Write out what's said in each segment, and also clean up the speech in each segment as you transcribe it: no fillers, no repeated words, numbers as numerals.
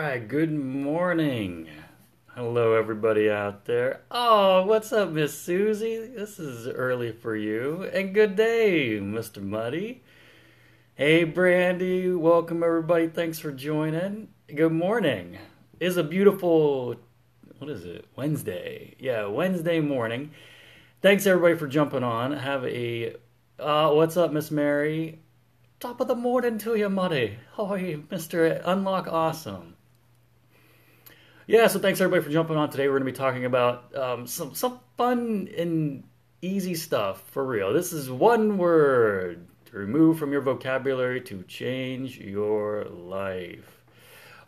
right, good morning. Hello, everybody out there. Oh, what's up, Miss Susie? This is early for you. And good day, Mr. Muddy. Hey, Brandy. Welcome, everybody. Thanks for joining. Good morning. It's a beautiful, what is it? Wednesday. Yeah, Wednesday morning. Thanks, everybody, for jumping on. Have a, what's up, Miss Mary? Top of the morning to you, Muddy. Hi, Mr. Unlock Awesome. Yeah, so thanks everybody for jumping on today. We're going to be talking about some fun and easy stuff for real. This is one word to remove from your vocabulary to change your life.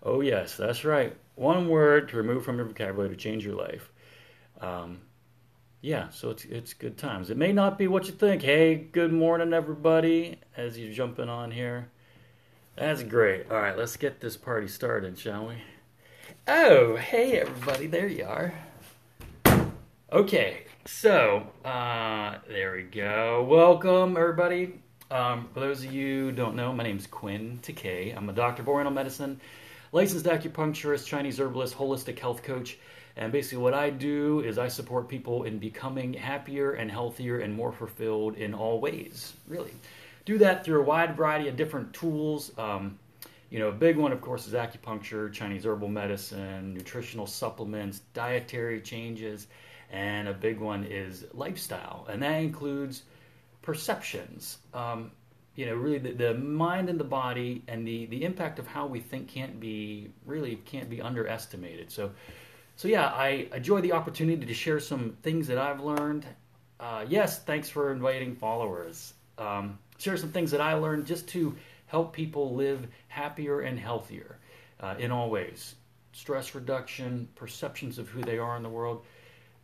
Oh yes, that's right. One word to remove from your vocabulary to change your life. Um, yeah, so it's good times. It may not be what you think. Hey, good morning everybody as you're jumping on here. That's great. All right, let's get this party started, shall we? Oh, hey everybody, there you are. Okay, so there we go. Welcome everybody. For those of you who don't know, my name's Quinn Takei. I'm a doctor of Oriental medicine, licensed acupuncturist, Chinese herbalist, holistic health coach, and basically what I do is I support people in becoming happier and healthier and more fulfilled in all ways, really. Do that through a wide variety of different tools. A big one, of course, is acupuncture, Chinese herbal medicine, nutritional supplements, dietary changes, and a big one is lifestyle, and that includes perceptions. Really the mind and the body and the impact of how we think can't be underestimated. So yeah, I enjoy the opportunity to share some things that I've learned. Yes, thanks for inviting followers. Share some things that I learned just to help people live happier and healthier in all ways. Stress reduction, perceptions of who they are in the world,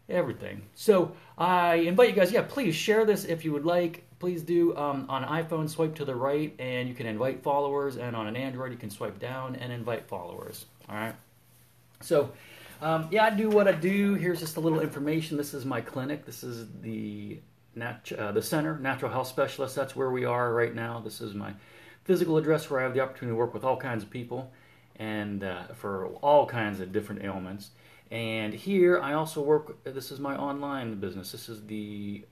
everything. So I invite you guys, please share this if you would like. Please do. On iPhone, swipe to the right and you can invite followers, and on an Android, you can swipe down and invite followers. All right. So, I do what I do. Here's just a little information. This is my clinic. This is the center, Natural Health Specialist. That's where we are right now. This is my physical address where I have the opportunity to work with all kinds of people and for all kinds of different ailments. And here I also work, this is my online business. This is the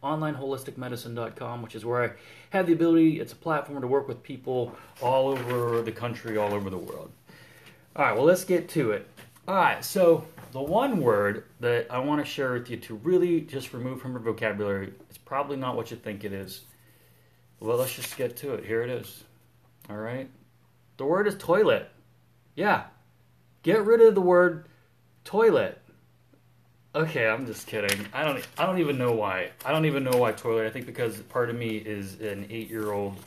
onlineholisticmedicine.com, which is where I have the ability, it's a platform to work with people all over the country, all over the world. All right, well, let's get to it. All right, so the one word that I want to share with you to really just remove from your vocabulary, it's probably not what you think it is. Well, let's just get to it. Here it is. All right. The word is toilet. Yeah. Get rid of the word toilet. Okay, I'm just kidding. I don't even know why. I don't even know why toilet. I think because part of me is an 8-year-old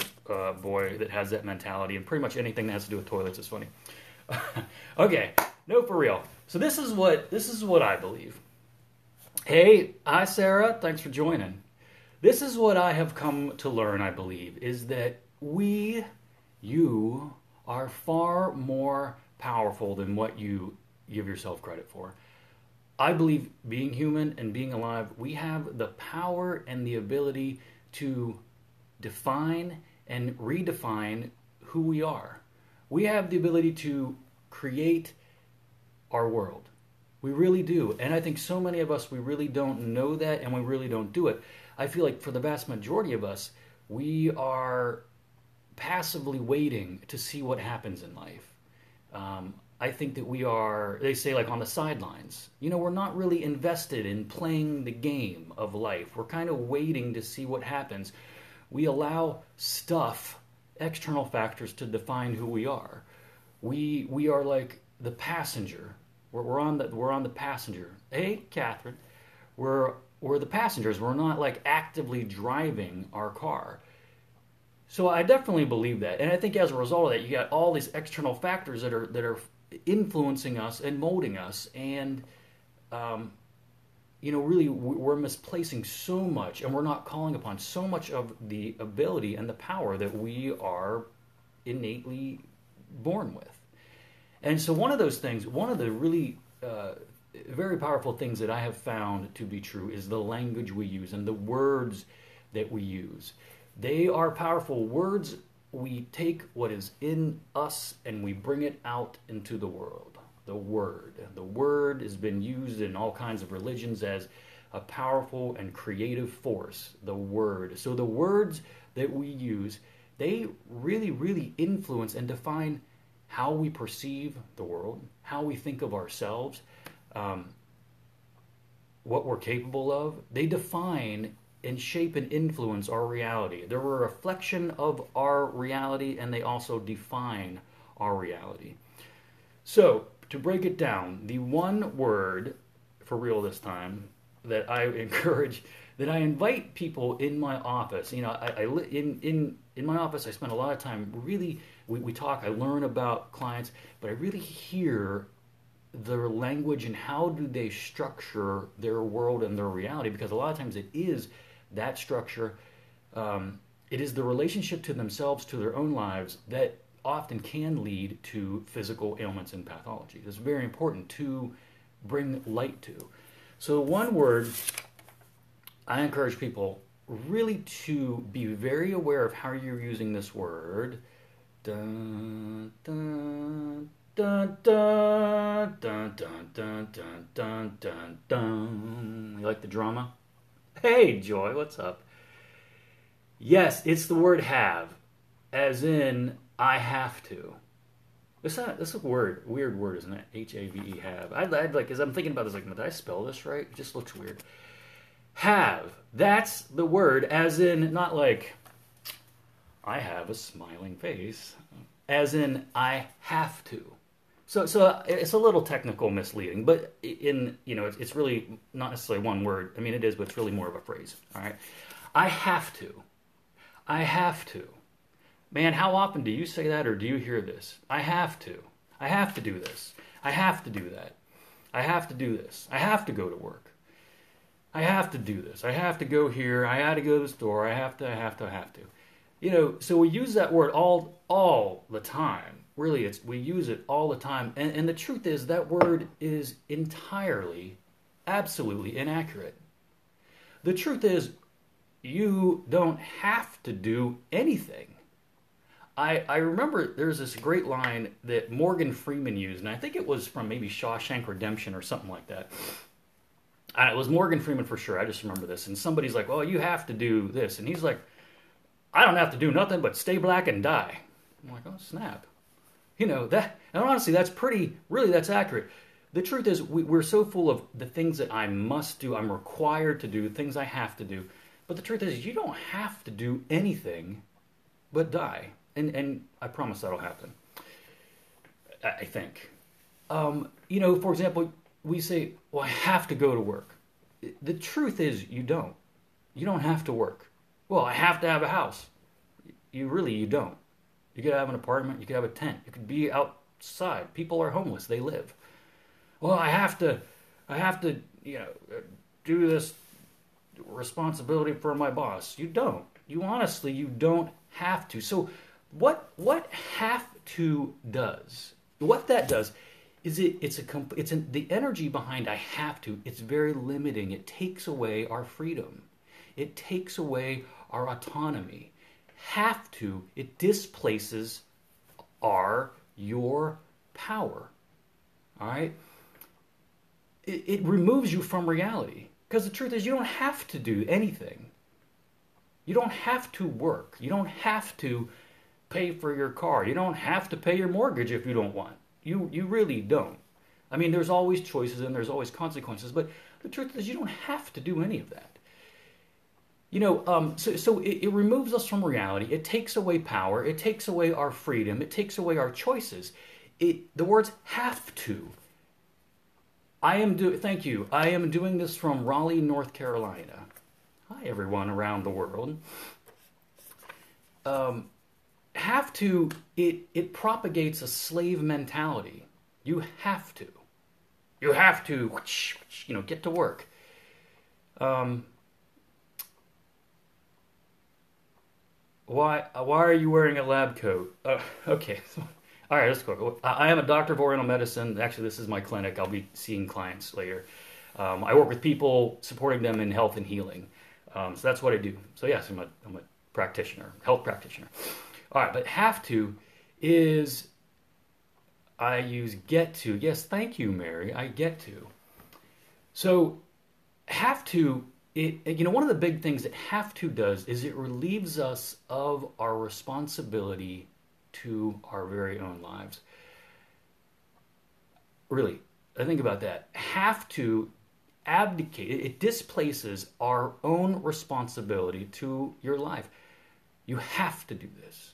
boy that has that mentality, and pretty much anything that has to do with toilets is funny. Okay. No, for real. So this is what I believe. Hey, hi Sarah. Thanks for joining. This is what I have come to learn, I believe, is that you are far more powerful than what you give yourself credit for. I believe being human and being alive, we have the power and the ability to define and redefine who we are. We have the ability to create our world. We really do. And I think so many of us, we really don't know that and we really don't do it. I feel like for the vast majority of us, we are passively waiting to see what happens in life. I think that we are, they say, like on the sidelines. We're not really invested in playing the game of life. We're kind of waiting to see what happens. We allow stuff, external factors, to define who we are. We are like the passenger. We're on the passenger. Hey, Catherine. We're the passengers. We're not like actively driving our car. So I definitely believe that, and I think as a result of that, you got all these external factors that are influencing us and molding us, and really we're misplacing so much, and we're not calling upon so much of the ability and the power that we are innately born with. And so one of those things, one of the really very powerful things that I have found to be true is the language we use and the words that we use. They are powerful. Words we take what is in us and we bring it out into the world. The Word. The Word has been used in all kinds of religions as a powerful and creative force. The Word. So the words that we use, they really, really influence and define how we perceive the world, how we think of ourselves, what we're capable of. They define and shape and influence our reality. They're a reflection of our reality, and they also define our reality. So, to break it down, the one word, for real this time, that I encourage, that I invite people in my office. You know, in my office, I spend a lot of time really, we talk, I learn about clients, but I really hear their language and how do they structure their world and their reality, because a lot of times it is that structure. It is the relationship to themselves, to their own lives, that often can lead to physical ailments and pathology. It's very important to bring light to. So one word, I encourage people really to be very aware of how you're using this word. Dun, dun, dun, dun, dun, dun, dun, dun, dun, dun, dun. You like the drama? Hey, Joy, what's up? Yes, it's the word have, as in I have to. That's a weird word, isn't it? H-A-V-E, have. I'd like, as I'm thinking about this, like, did I spell this right? It just looks weird. Have. That's the word, as in, not like, I have a smiling face, as in, I have to. So it's a little technical misleading, but it's really not necessarily one word. I mean, it is, but it's really more of a phrase. All right, I have to. I have to. Man, how often do you say that, or do you hear this? I have to. I have to do this. I have to do that. I have to do this. I have to go to work. I have to do this. I have to go here. I had to go to the store. I have to. You know, so we use that word all the time. Really, we use it all the time. And the truth is that word is entirely, absolutely inaccurate. The truth is you don't have to do anything. I remember there's this great line that Morgan Freeman used, and I think it was from maybe Shawshank Redemption or something like that. It was Morgan Freeman for sure. I just remember this. And somebody's like, well, you have to do this. And he's like, I don't have to do nothing but stay black and die. I'm like, oh, snap. You know, that, and honestly, that's accurate. The truth is, we're so full of the things that I must do, I'm required to do, things I have to do. But the truth is, you don't have to do anything but die. And I promise that'll happen. I think. You know, for example, we say, well, I have to go to work. The truth is, you don't. You don't have to work. Well, I have to have a house. You don't. You could have an apartment. You could have a tent. You could be outside. People are homeless. They live. Well, I have to, do this responsibility for my boss. You don't. You don't have to. So what have to does, what that does is the energy behind I have to, it's very limiting. It takes away our freedom. It takes away our autonomy. Have to, it displaces your power. All right? It removes you from reality. Because the truth is, you don't have to do anything. You don't have to work. You don't have to pay for your car. You don't have to pay your mortgage if you don't want. You really don't. I mean, there's always choices and there's always consequences, but the truth is you don't have to do any of that. You know, so it removes us from reality. It takes away power. It takes away our freedom. It takes away our choices. The words have to. Thank you. I am doing this from Raleigh, North Carolina. Hi, everyone around the world. Have to, it propagates a slave mentality. You have to. You have to, get to work. Why are you wearing a lab coat? Okay. All right, let's go. I am a doctor of Oriental medicine. Actually, this is my clinic. I'll be seeing clients later. I work with people, supporting them in health and healing. So that's what I do. So yes, I'm a practitioner, health practitioner. All right, but have to is, I use get to. Yes, thank you, Mary. I get to. So have to, one of the big things that have to does is it relieves us of our responsibility to our very own lives. Really, I think about that. Have to abdicate, it displaces our own responsibility to your life. You have to do this.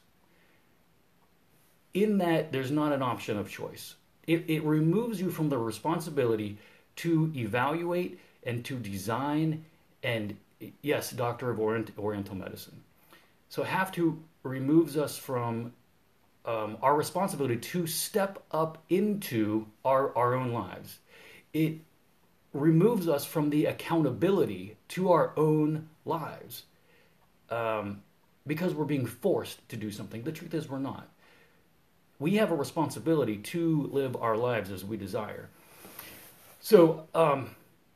In that, there's not an option of choice. It removes you from the responsibility to evaluate and to design and, yes, doctor of Oriental medicine. So have to removes us from our responsibility to step up into our own lives. It removes us from the accountability to our own lives because we're being forced to do something. The truth is, we're not. We have a responsibility to live our lives as we desire. So,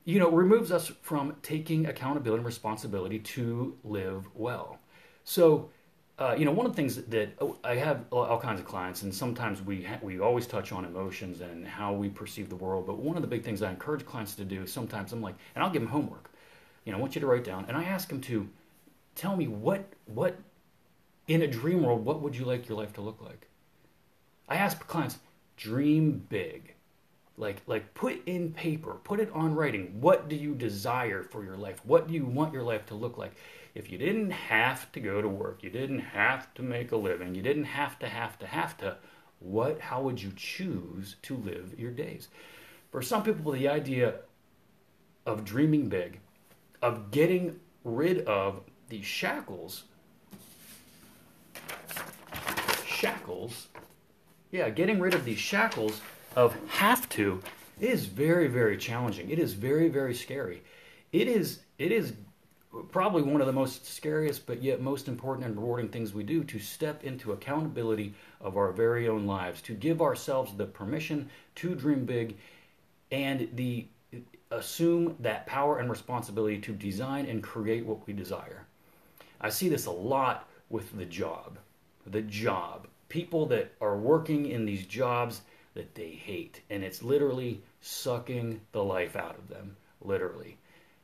it removes us from taking accountability and responsibility to live well. So, one of the things that I have all kinds of clients, and sometimes we always touch on emotions and how we perceive the world. But one of the big things I encourage clients to do, sometimes I'm like, and I'll give them homework. I want you to write down, and I ask them to tell me what in a dream world, what would you like your life to look like? I ask clients, dream big. Like put in paper, put it on writing. What do you desire for your life? What do you want your life to look like? If you didn't have to go to work, you didn't have to make a living, you didn't have to, how would you choose to live your days? For some people, the idea of dreaming big, of getting rid of the shackles, getting rid of these shackles of have to is very, very challenging. It is very, very scary. It is probably one of the most scariest but yet most important and rewarding things we do, to step into accountability of our very own lives, to give ourselves the permission to dream big and assume that power and responsibility to design and create what we desire. I see this a lot with the job. People that are working in these jobs that they hate, and it's literally sucking the life out of them. Literally.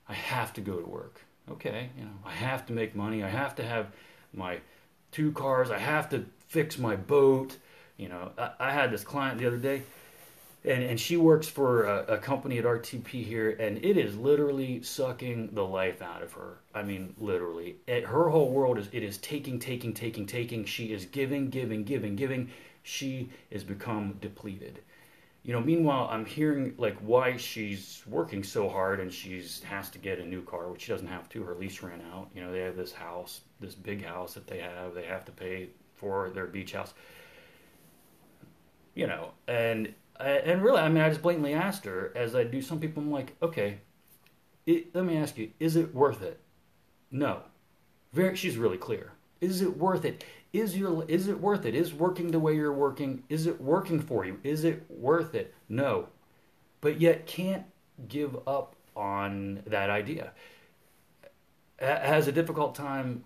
I have to go to work. Okay, I have to make money. I have to have my 2 cars. I have to fix my boat. I had this client the other day, and she works for a company at RTP here, and it is literally sucking the life out of her. I mean, literally. Her whole world is taking. She is giving. She has become depleted. Meanwhile, I'm hearing why she's working so hard, and she has to get a new car, which she doesn't have to. Her lease ran out. They have this house, this big house that they have to pay for their beach house. And really, I just blatantly asked her, as I do some people, I'm like, okay, let me ask you, is it worth it? No. She's really clear. Is it worth it? Is it worth it? Is working the way you're working, is it working for you? Is it worth it? No. But yet can't give up on that idea. Has a difficult time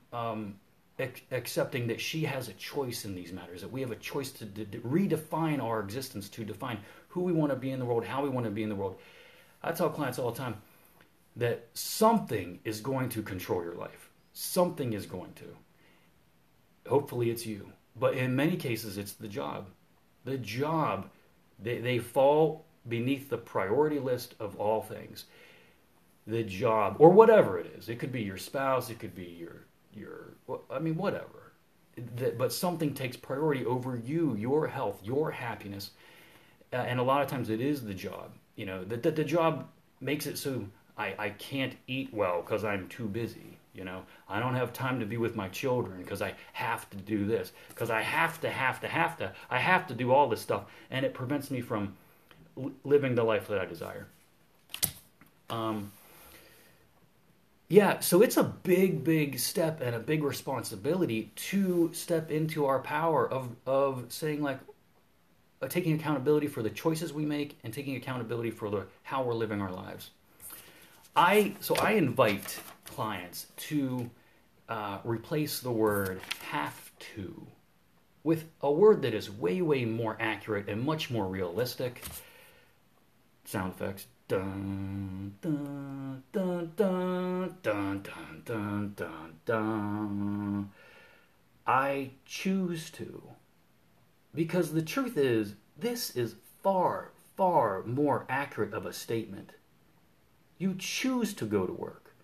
accepting that she has a choice in these matters, that we have a choice to redefine our existence, to define who we want to be in the world, how we want to be in the world. I tell clients all the time that something is going to control your life. Something is going to. Hopefully it's you. But in many cases, it's the job. The job, they fall beneath the priority list of all things. The job, or whatever it is. It could be your spouse, it could be whatever. But something takes priority over you, your health, your happiness. And a lot of times it is the job. The job makes it so I can't eat well because I'm too busy. I don't have time to be with my children because I have to do this, because I have to do all this stuff, and it prevents me from living the life that I desire. So it's a big step and a big responsibility to step into our power of saying, taking accountability for the choices we make and taking accountability for how we're living our lives. I invite clients to replace the word have to with a word that is way, way more accurate and much more realistic. Sound effects. Dun, dun, dun, dun, dun, dun, dun, dun, dun. I choose to. Because the truth is, this is far, far more accurate of a statement. You choose to go to work.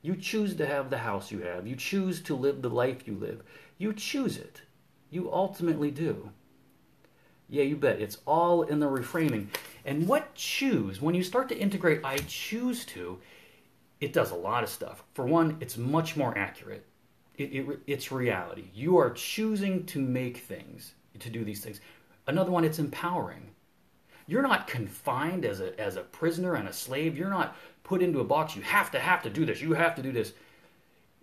You choose to have the house you have. You choose to live the life you live. You choose it. You ultimately do. Yeah, you bet. It's all in the reframing. And what choose, when you start to integrate I choose to, it does a lot of stuff. For one, it's much more accurate. It's reality. You are choosing to make things, to do these things. Another one, it's empowering. You're not confined as a prisoner and a slave. You're not put into a box. You have to do this. You have to do this.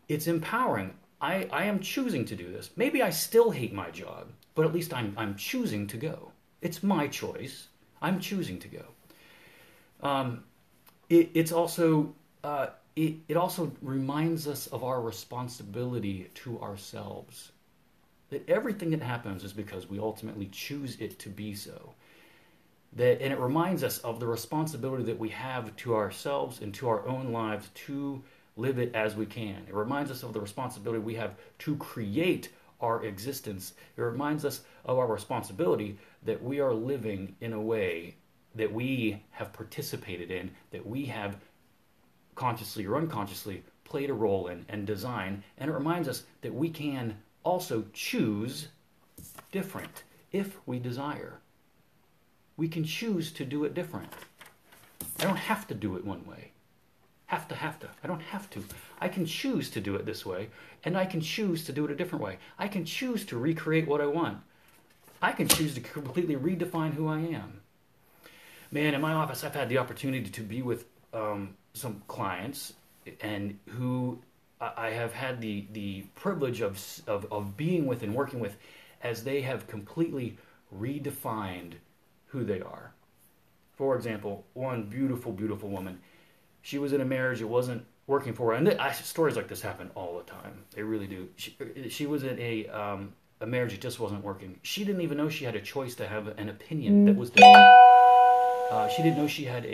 It's empowering. I am choosing to do this. Maybe I still hate my job, but at least I'm choosing to go. It's my choice. I'm choosing to go. It also reminds us of our responsibility to ourselves. That everything that happens is because we ultimately choose it to be so. And it reminds us of the responsibility that we have to ourselves and to our own lives to live it as we can. It reminds us of the responsibility we have to create our existence. It reminds us of our responsibility that we are living in a way that we have participated in, that we have consciously or unconsciously played a role in and design. And it reminds us that we can also choose different if we desire. We can choose to do it different. I don't have to do it one way. Have to. I don't have to. I can choose to do it this way, and I can choose to do it a different way. I can choose to recreate what I want. I can choose to completely redefine who I am. Man, in my office, I've had the opportunity to be with some clients and who I have had the privilege of being with and working with as they have completely redefined who they are. For example, one beautiful, beautiful woman. She was in a marriage that wasn't working for her. And stories like this happen all the time. They really do. She was in a marriage that just wasn't working. She didn't even know she had a choice to have an opinion that was different. She didn't know she had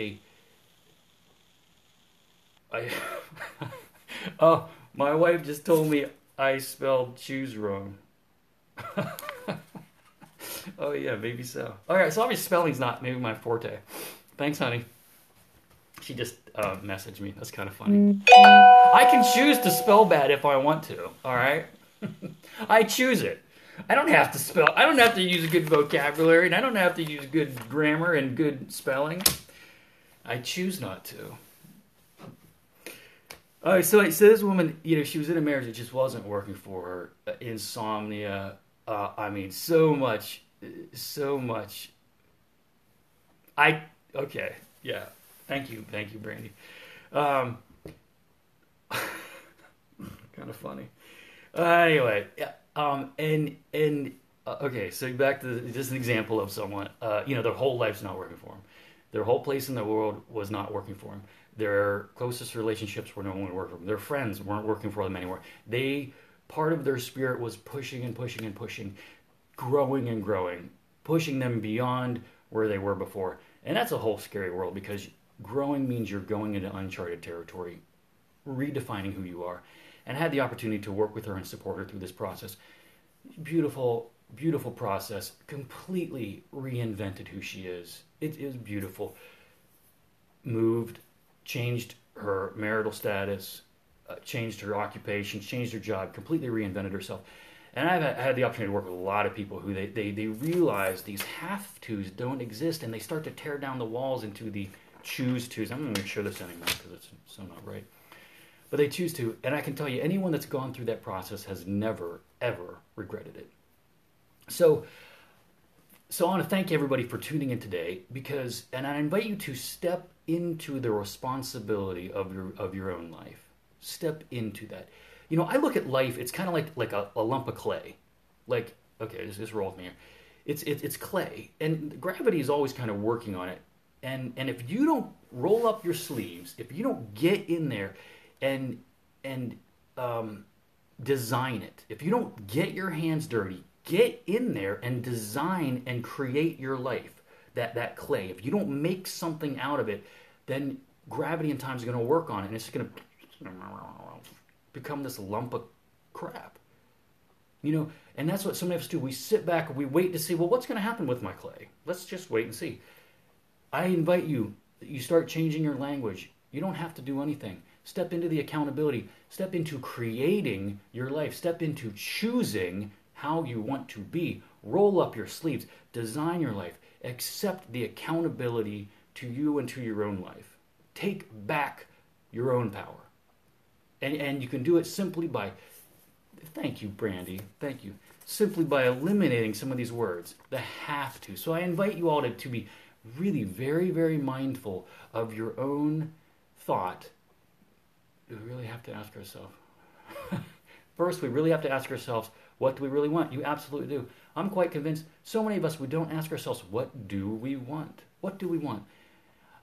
oh, my wife just told me I spelled choose wrong. Oh yeah, maybe so. Alright, so obviously spelling's not maybe my forte. Thanks, honey. She just messaged me. That's kind of funny. I can choose to spell bad if I want to, alright? I choose it. I don't have to spell. I don't have to use a good vocabulary, and I don't have to use good grammar and good spelling. I choose not to. Alright, so this woman, she was in a marriage that just wasn't working for her. Insomnia. I mean, so much. Okay, yeah. Thank you, Brandy. Kind of funny. Anyway, yeah. Okay, so back to just an example of someone. Their whole life's not working for them. Their whole place in the world was not working for them. Their closest relationships were no longer working for them. Their friends weren't working for them anymore. Part of their spirit was pushing and pushing and pushing, growing and growing, pushing them beyond where they were before. And that's a whole scary world because growing means you're going into uncharted territory, redefining who you are. And I had the opportunity to work with her and support her through this process. Beautiful, beautiful process. Completely reinvented who she is. It is beautiful. Moved, changed her marital status, changed her occupation, changed her job, completely reinvented herself. And I've had the opportunity to work with a lot of people who they realize these have-tos don't exist, and they start to tear down the walls into the choose-tos. I'm going to make sure this anymore because it's so not right. But they choose to, and I can tell you, anyone that's gone through that process has never, ever regretted it. So I want to thank everybody for tuning in today and I invite you to step into the responsibility of your own life. Step into that. I look at life, it's kind of like a lump of clay. Like, okay, just roll with me here. It's clay, and gravity is always kind of working on it. And if you don't roll up your sleeves, if you don't get in there and design it, if you don't get your hands dirty, get in there and design and create your life, that clay. If you don't make something out of it, then gravity and time is going to work on it, and it's going to become this lump of crap. And that's what so many of us do. We sit back and we wait to see, well, what's going to happen with my clay? Let's just wait and see. I invite you, you start changing your language. You don't have to do anything. Step into the accountability. Step into creating your life. Step into choosing how you want to be. Roll up your sleeves. Design your life. Accept the accountability to you and to your own life. Take back your own power. And you can do it simply by, thank you, Brandy, thank you, simply by eliminating some of these words, the have to. So I invite you all to be really very, very mindful of your own thought. Do we really have to ask ourselves? First, we really have to ask ourselves, what do we really want? You absolutely do. I'm quite convinced so many of us, we don't ask ourselves, what do we want? What do we want?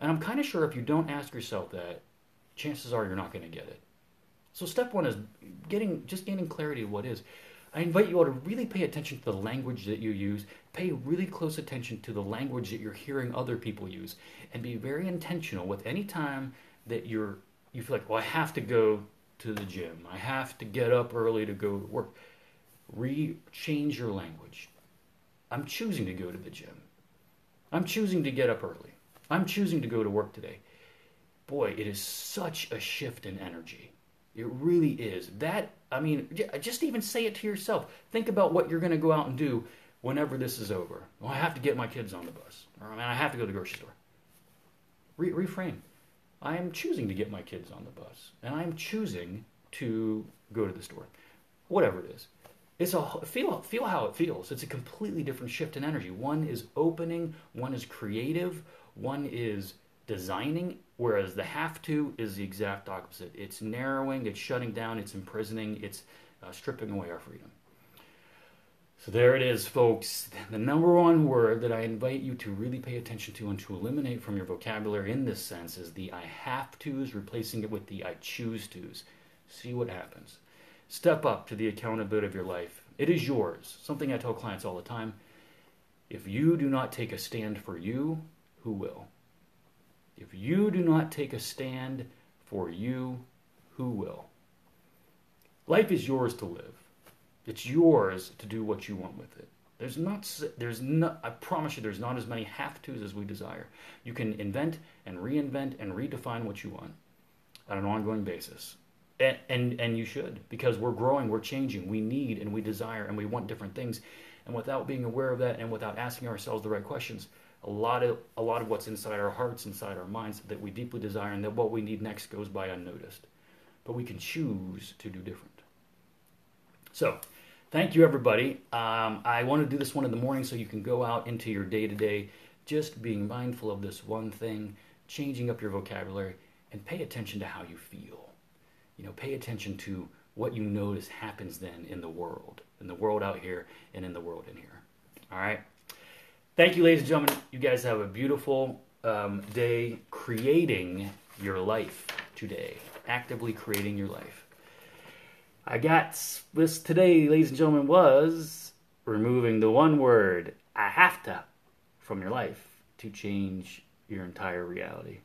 And I'm kind of sure if you don't ask yourself that, chances are you're not going to get it. So step one is gaining clarity of what is. I invite you all to really pay attention to the language that you use. Pay really close attention to the language that you're hearing other people use. And be very intentional with any time that you feel like, well, I have to go to the gym. I have to get up early to go to work. Change your language. I'm choosing to go to the gym. I'm choosing to get up early. I'm choosing to go to work today. Boy, it is such a shift in energy. It really is. Just even say it to yourself. Think about what you're going to go out and do whenever this is over. Well, I have to get my kids on the bus. Or I have to go to the grocery store. Reframe. I am choosing to get my kids on the bus. And I'm choosing to go to the store. Whatever it is. Feel how it feels. It's a completely different shift in energy. One is opening. One is creative. One is designing, whereas the have to is the exact opposite. It's narrowing, it's shutting down, it's imprisoning, it's stripping away our freedom. So there it is, folks. The number one word that I invite you to really pay attention to and to eliminate from your vocabulary in this sense is the I have to's, replacing it with the I choose to's. See what happens. Step up to the accountability of your life. It is yours. Something I tell clients all the time. If you do not take a stand for you, who will? If you do not take a stand for you, who will? Life is yours to live. It's yours to do what you want with it. I promise you, there's not as many have-tos as we desire. You can invent and reinvent and redefine what you want on an ongoing basis. And you should, because we're growing, we're changing, we need and we desire and we want different things. And without being aware of that and without asking ourselves the right questions, a lot of what's inside our hearts, inside our minds that we deeply desire and that what we need next goes by unnoticed. But we can choose to do different. So, thank you, everybody. I want to do this one in the morning so you can go out into your day-to-day just being mindful of this one thing, changing up your vocabulary, and pay attention to how you feel. Pay attention to what you notice happens then in the world out here and in the world in here. All right? Thank you, ladies and gentlemen. You guys have a beautiful day creating your life today. Actively creating your life. I got this today, ladies and gentlemen, was removing the one word, I have to, from your life to change your entire reality.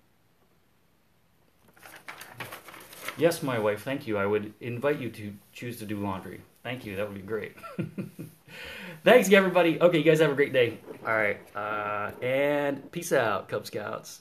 Yes, my wife, thank you. I would invite you to choose to do laundry. Thank you. That would be great. Thanks, everybody. Okay, you guys have a great day. All right. And peace out, Cub Scouts.